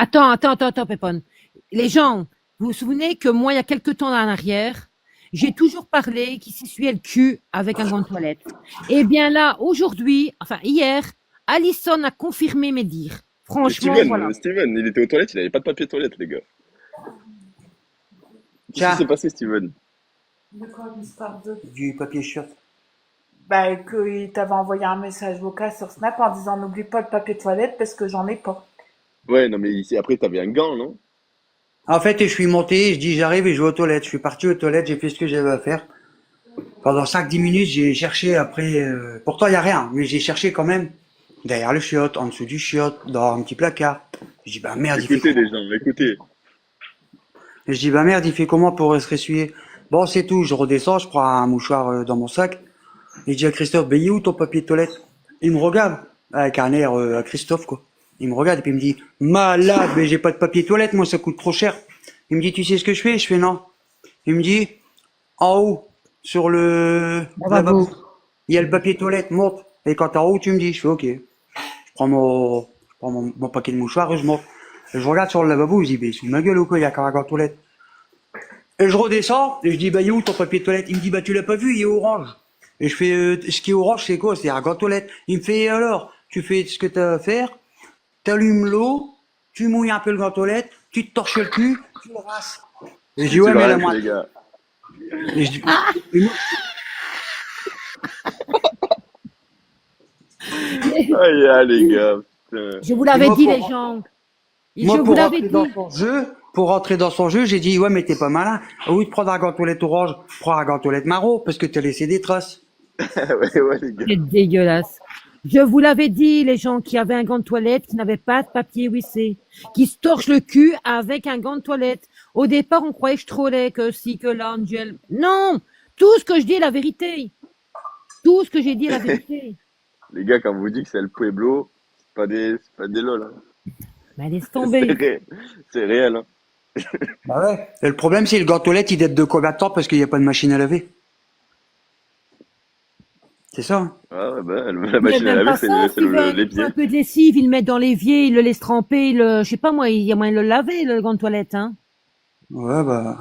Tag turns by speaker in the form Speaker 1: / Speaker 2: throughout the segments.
Speaker 1: Attends, Pépone. Les gens, vous vous souvenez que moi, il y a quelque temps en arrière, j'ai toujours parlé qu'il s'essuyait le cul avec un gant de toilette. Eh bien là, aujourd'hui, enfin hier, Alison a confirmé mes dires.
Speaker 2: Mais
Speaker 1: Franchement,
Speaker 2: Steven,
Speaker 1: voilà.
Speaker 2: Steven, il était aux toilettes, il avait pas de papier toilette, les gars. Qu'est-ce qui s'est
Speaker 3: Tiens,
Speaker 2: passé, Steven?
Speaker 4: De quoi l'histoire de...
Speaker 3: du papier chiotte.
Speaker 4: Bah, qu'il t'avait envoyé un message vocal sur Snap en disant n'oublie pas le papier toilette parce que j'en ai pas.
Speaker 2: Ouais, non, mais ici, après, t'avais un gant, non?
Speaker 3: En fait, je suis monté, je dis j'arrive et je vais aux toilettes. Je suis parti aux toilettes, j'ai fait ce que j'avais à faire. Pendant 5-10 minutes, j'ai cherché après. Pourtant, il y a rien, mais j'ai cherché quand même. Derrière le chiotte, en dessous du chiotte, dans un petit placard. Je dis bah merde, il fait
Speaker 2: Écoutez,
Speaker 3: comment?
Speaker 2: les gens, écoutez.
Speaker 3: Et je dis bah merde, il fait comment pour se ressuyer? Bon, c'est tout. Je redescends, je prends un mouchoir dans mon sac. Et je dis à Christophe, bah il est où ton papier de toilette? Il me regarde avec un air à Christophe quoi. Il me regarde et puis il me dit malade, mais j'ai pas de papier toilette, moi ça coûte trop cher. Il me dit tu sais ce que je fais? Je fais non. Il me dit en haut sur le
Speaker 1: Bravo.
Speaker 3: lavabo, il y a le papier toilette, monte. Et quand t'es en haut, tu me dis, je fais ok. Je prends mon paquet de mouchoirs et je monte. Et je regarde sur le lavabo, je dis, mais c'est ma gueule ou quoi, il y a qu'un gant de toilette. Et je redescends, et je dis, bah, il est où ton papier de toilette? Il me dit, bah, tu l'as pas vu, il est orange. Et je fais, ce qui est orange, c'est quoi? C'est un gant de toilette. Il me fait, et alors, tu fais ce que t'as à faire, t'allumes l'eau, tu mouilles un peu le gant de toilette, tu te torches le cul, tu le rasses. Et je dis,
Speaker 2: C'est
Speaker 3: ouais, mais
Speaker 2: vrai,
Speaker 3: la
Speaker 2: les
Speaker 3: moitié.
Speaker 2: gars.
Speaker 3: Et je dis, et moi,
Speaker 2: Aïe, aïe, les gars. Putain.
Speaker 1: Je vous
Speaker 3: et
Speaker 1: l'avais
Speaker 3: moi,
Speaker 1: dit, les gens. Je
Speaker 3: moi,
Speaker 1: vous l'avais dit.
Speaker 3: pour rentrer dans son jeu, j'ai dit, ouais, mais t'es pas malin. Au lieu de prendre un gant de toilette orange, prends un gant de toilette marron, parce que t'as laissé des traces.
Speaker 2: Ouais, ouais, les gars.
Speaker 1: C'est dégueulasse. Je vous l'avais dit, les gens qui avaient un gant de toilette, qui n'avaient pas de papier WC, qui se torchent le cul avec un gant de toilette. Au départ, on croyait que je trollais, que si, que là, Angel. Non! Tout ce que je dis est la vérité. Tout ce que j'ai dit est la vérité.
Speaker 2: Les gars, quand vous dites que c'est le Pueblo, c'est pas des lol, hein.
Speaker 1: Mais laisse
Speaker 2: C'est
Speaker 1: tomber.
Speaker 2: c'est réel, hein.
Speaker 3: Bah ouais. Et le problème, c'est le gant de toilette, il date de combien de temps parce qu'il n'y a pas de machine à laver. C'est ça, hein.
Speaker 2: Ah, ouais, bah, la
Speaker 1: Il n'y a
Speaker 2: machine à
Speaker 1: même
Speaker 2: laver,
Speaker 1: pas ça, Steven. Il fait
Speaker 2: l'évier.
Speaker 1: un peu de lessive, il le met dans l'évier, il le laisse tremper, je sais pas moi, il y a moyen de le laver, le gant de toilette, hein.
Speaker 3: Ouais, bah,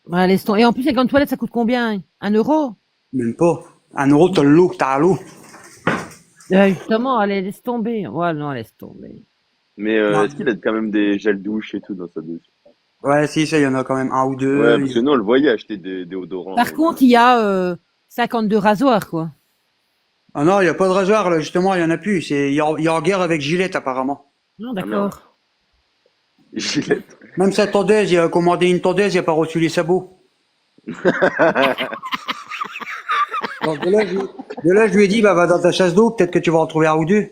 Speaker 1: Voilà, laisse tomber. Et en plus, le gant de toilette, ça coûte combien? 1 euro?
Speaker 3: même pas. 1 euro, t'as l'eau, t'as l'eau.
Speaker 1: Justement, allez, laisse tomber. Ouais, non, laisse tomber.
Speaker 2: Mais
Speaker 3: Non.
Speaker 2: est-ce qu'il a quand même des gels douche et tout dans sa douche?
Speaker 3: Ouais, si, ça, il y en a quand même un ou
Speaker 2: Ouais,
Speaker 3: deux.
Speaker 2: parce que nous, on le voyait acheter des déodorants,
Speaker 1: Par
Speaker 2: et tout.
Speaker 1: contre, il y a 52 rasoirs, quoi.
Speaker 3: Ah non, il n'y a pas de rasoir, là, justement, il y en a plus. Il est en guerre avec Gillette, apparemment.
Speaker 1: Non,
Speaker 2: Ah merde.
Speaker 1: d'accord.
Speaker 2: Gillette.
Speaker 3: Même sa tondeuse, il a commandé une tondeuse, il a pas reçu les sabots. Donc de là, je lui ai dit, bah, va dans ta chasse d'eau, peut-être que tu vas en trouver un ou deux.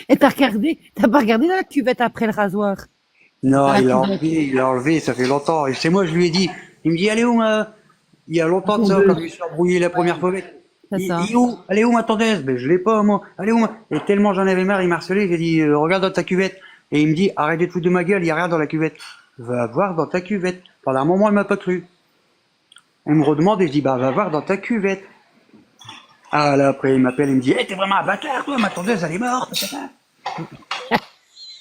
Speaker 1: Et t'as pas regardé dans la cuvette après le rasoir?
Speaker 3: Non,
Speaker 1: Dans la
Speaker 3: il l'a
Speaker 1: cuvette.
Speaker 3: enlevé, ça fait longtemps. Et c'est moi, je lui ai dit. Il me dit, allez où, il y a longtemps de ça, quand je me suis embrouillé la première fois avec.
Speaker 1: C'est ça.
Speaker 3: Il est où? Elle est où ma tondeuse? Ben, je l'ai pas, moi. Elle est où, Et tellement j'en avais marre, il m'a harcelé, j'ai dit, regarde dans ta cuvette. Et il me dit, arrête de te foutre de ma gueule, il y a rien dans la cuvette. Va voir dans ta cuvette. Pendant un moment, il m'a pas cru. Il me redemande et je dis, bah, va voir dans ta cuvette. Ah, là, après, il m'appelle, il me dit, t'es vraiment un bâtard, toi, ma tondeuse, elle est morte.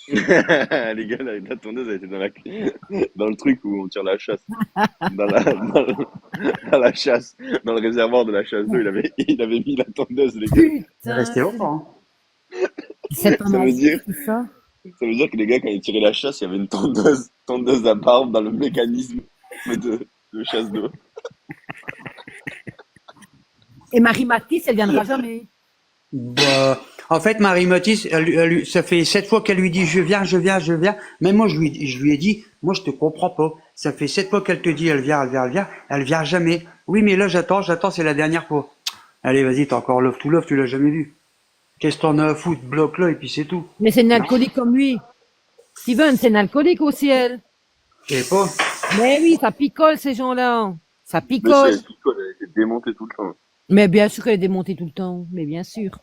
Speaker 2: Les gars, la tondeuse, elle était dans le truc où on tire la chasse. Dans la chasse. Dans le réservoir de la chasse d'eau, il avait mis la tondeuse, les gars.
Speaker 3: Il est
Speaker 1: Putain,
Speaker 3: resté longtemps,
Speaker 1: c'est pas
Speaker 2: Ça veut
Speaker 1: mal,
Speaker 2: dire,
Speaker 1: c'est ça.
Speaker 2: ça veut dire que les gars, quand ils tiraient la chasse, il y avait une tondeuse à barbe dans le mécanisme de chasse d'eau.
Speaker 1: Et Marie Matisse, elle viendra jamais.
Speaker 3: Bah, en fait, Marie Matisse, ça fait 7 fois qu'elle lui dit je viens, je viens, je viens. Même moi, je lui ai dit, moi, je te comprends pas. Ça fait 7 fois qu'elle te dit elle vient, elle vient, elle vient. Elle vient jamais. Oui, mais là, j'attends, c'est la dernière fois. Allez, vas-y, t'as encore love to love, tu l'as jamais vu. Qu'est-ce que t'en as à foutre? Bloque-le et puis c'est tout.
Speaker 1: Mais c'est une alcoolique comme lui. Steven, c'est une alcoolique aussi, elle.
Speaker 3: Je sais pas.
Speaker 1: Mais oui, ça picole, ces gens-là. Ça
Speaker 2: Mais si
Speaker 1: picole.
Speaker 2: elle picole, elle était démontée tout le temps.
Speaker 1: Mais bien sûr qu'elle est démontée tout le temps. Mais bien sûr.